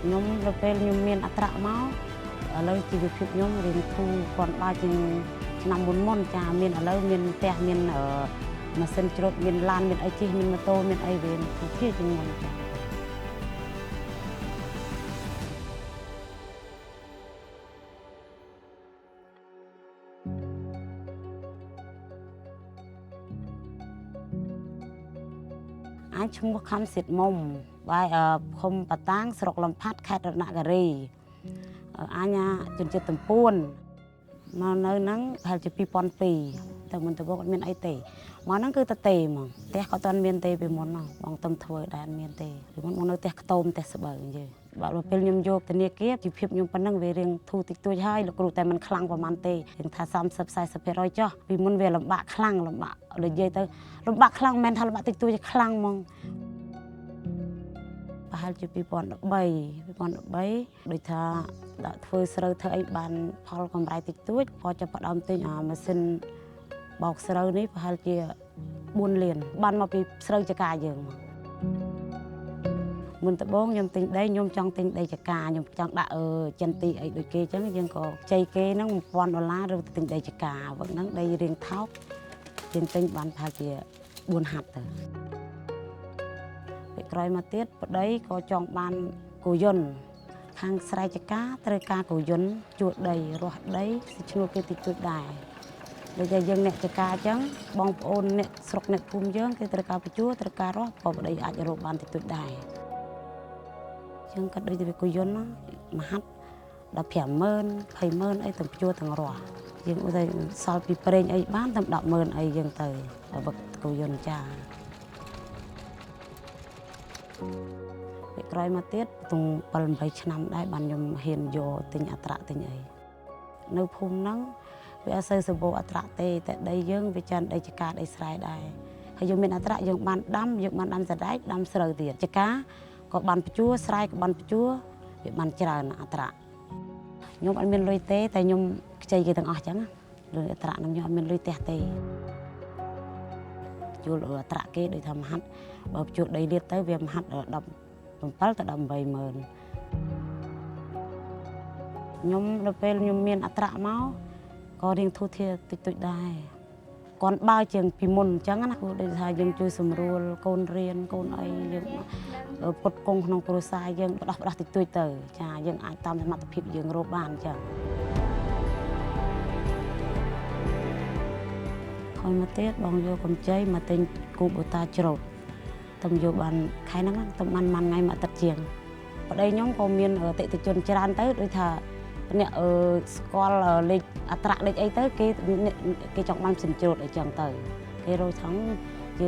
ខ្ញុំទៅពេលខ្ញុំមានអត្រៈមកឥឡូវជីវភាពខ្ញុំរៀងធូរគាត់បើជាងឆ្នាំមុនចាមានឥឡូវមានផ្ទះមានម៉ាស៊ីនច្រូតមានឡានមានអីជិះមានម៉ូតូមានអីវាធូរធារជាងមុនចាអាចឈ្មោះខំសិតមុំបាយឃុំបតាំងស្រុកលំផាត់ខេត្តរតនគិរីអញជនជាតិតំពួនមកនៅហ្នឹងប្រហែលជា2002តែមុនទៅមកអត់មានអីទេមកហ្នឹងគឺទៅទេហ្មងផ្ទះក៏អត់មានទេពីមុនហ្នឹងបងទៅធ្វើដែរអត់មានទេពីមុនមកនៅផ្ទះខ្ទមផ្ទះស្បូវនិយាយបើពេលខ្ញុំយកធនាគារជីវភាពខ្ញុំប៉ុណ្ណឹងវារៀងធូរតិចតួចហើយលោកគ្រូតែមិនខ្លាំងប្រហែលទេរៀងថា30-40% ចុះពីមុនវាលំបាកខ្លាំងលំបាកនិយាយទៅលំបាកខ្លាំងមិនមែនថាលំបាកតិចតួចខ្លាំងហ្មងប្រហែលជា2013ដូចថាដាក់ធ្វើស្រូវធ្វើអីបានផលកម្រៃតិចតួចក៏ចាប់ផ្ដើមទិញម៉ាស៊ីនបោកស្រូវនេះប្រហែលជា4លានបានមកពីស្រូវចកាយើងមកមុនដំបូងខ្ញុំទិញដីខ្ញុំចង់ទិញដីចកាខ្ញុំចង់ដាក់ចិនទីអីដូចគេអញ្ចឹងយើងក៏ខ្ចីគេហ្នឹង$1000ឬទិញដីចកាវឹកហ្នឹងដីរៀងថោកយើងទិញបានប្រហែលជា4ហាត់ទៅពេលក្រោយមកទៀតប្តីក៏ចង់បានគោយន្តខាងស្រែចកាត្រូវការគោយន្តជួលដីរាស់ដីឈ្នួលគេតិចតួចដែរដូចតែយើងអ្នកចកាអញ្ចឹងបងប្អូនអ្នកស្រុកអ្នកភូមិយើងគេត្រូវការបញ្ជួត្រូវការរាស់ក៏ប្តីអាចរកបានតិចតួចដែរអញ្ចឹងក៏ដូចតែគោយន្តមហាត់150000 200000អីទៅបញ្ជួទាំងរាស់យើងឧទាហរណ៍សល់ពីប្រេងអីបានតែ100000អីយើងទៅបើបឹកគោយន្តចាពេលក្រោយមកទៀតទង7-8ឆ្នាំដែរបានខ្ញុំហ៊ានយកទិញអត្រៈទិញអីនៅភូមិហ្នឹងវាអត់សូវសម្បូរអត្រៈទេតែដីយើងវាច្រើនដីចកាដីស្រែដែរហើយយើងមានអត្រៈយើងបានដាំសណ្ដែកដាំស្រូវទៀតចកាក៏បានបញ្ជួស្រែក៏បានបញ្ជួវាបានច្រើនអត្រៈខ្ញុំអត់មានលុយទេតែខ្ញុំខ្ចីគេទាំងអស់អញ្ចឹងលើអត្រៈខ្ញុំអត់មានលុយផ្ទះទេជួលអត្រៈគេដូចថាមហាត់បើជួលដីលាតទៅវាមហាត់17ទៅ180000ខ្ញុំដល់ពេលខ្ញុំមានអត្រៈមកក៏រៀងធូរធារតិចតួចដែរគាត់បើជាងពីមុនអញ្ចឹងណាគូដូចថាយើងជួយសម្រួលកូនរៀនកូនអីយើងពុតគង់ក្នុងគ្រួសារយើងបដោះតិចតួចទៅចាយើងអាចតាមសមត្ថភាពយើងរកបានអញ្ចឹងហើយមកទៀតបងយកកម្ចីមកទិញគូបូតាច្រូតខ្ញុំយកបានខែហ្នឹងខ្ញុំបានថ្ងៃមួយអាទិត្យជាងប្តីខ្ញុំក៏មានអតិថិជនច្រើនទៅដូចថាអ្នកស្គាល់លេខអត្រៈលេខអីទៅគេចង់បានម៉ាស៊ីនច្រូតអីចឹងទៅគេរកថងជា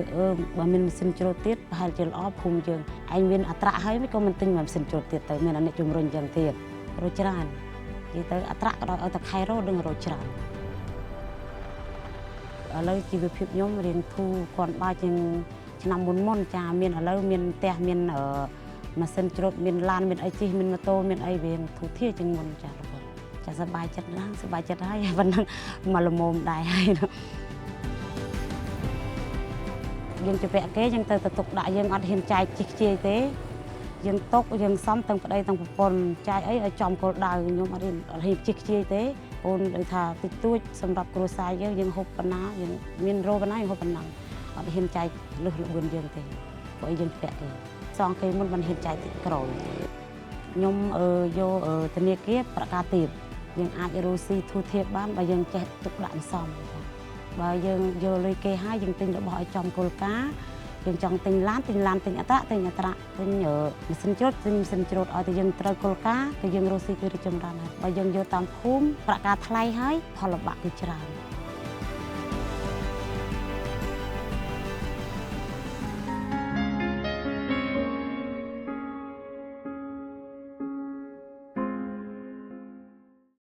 បើមានម៉ាស៊ីនច្រូតទៀតប្រហែលជាល្អភូមិយើងឯងមានអត្រៈហើយក៏មិនទិញម៉ាស៊ីនច្រូតទៀតទៅមានអ្នកជំរុញចឹងទៀតរកច្រើននិយាយទៅអត្រៈក៏ឲ្យតែខែរកដឹងរកច្រើនឥឡូវជីវភាពខ្ញុំរៀងធូរគាត់បើជាងឆ្នាំមុនចាមានឥឡូវមានផ្ទះមានម៉ាស៊ីនច្រូតមានឡានមានអីជិះមានម៉ូតូមានអីវាធូរធារជាងមុនចាសប្បាយចិត្តណាស់សប្បាយចិត្តហើយប៉ុណ្ណឹងមកល្មមដែរហើយយើងជពាក់គេយើងទៅទុកដាក់យើងអត់ហ៊ានចាយជិះខ្ជាយទេយើងទុកយើងសំទាំងប្តីទាំងប្រពន្ធចាយអីឲ្យចំគោលដៅខ្ញុំអត់ហ៊ានជិះខ្ជាយទេអូនដូចថាតិចតួចសម្រាប់គ្រួសារយើងហូបប៉ុណ្ណាយើងមានរោប៉ុណ្ណាយើងហូបប៉ុណ្ណឹងអត់ហ៊ានចាយលឹះល្បឿនយើងទេព្រោះយើងពាក់គេសងគេមុនមិនហ៊ានចាយតិចក្រោយខ្ញុំយកធនាគារប្រកាសទៀតយើងអាចរស់ស៊ីធូរធារបានបើយើងចេះទុកដាក់សំបើយើងយកលុយគេហើយយើងទិញរបស់ឲ្យចំគោលការណ៍យើងចង់ទិញឡានទិញអត្រៈទិញម៉ាស៊ីនច្រូតទិញម៉ាស៊ីនច្រូតឲ្យតែយើងត្រូវគោលការណ៍គឺយើងរស់ស៊ីគឺរីកចម្រើនហើយបើយើងយកតាមភូមិប្រកាសថ្លៃហើយផលលំបាកគឺច្រើន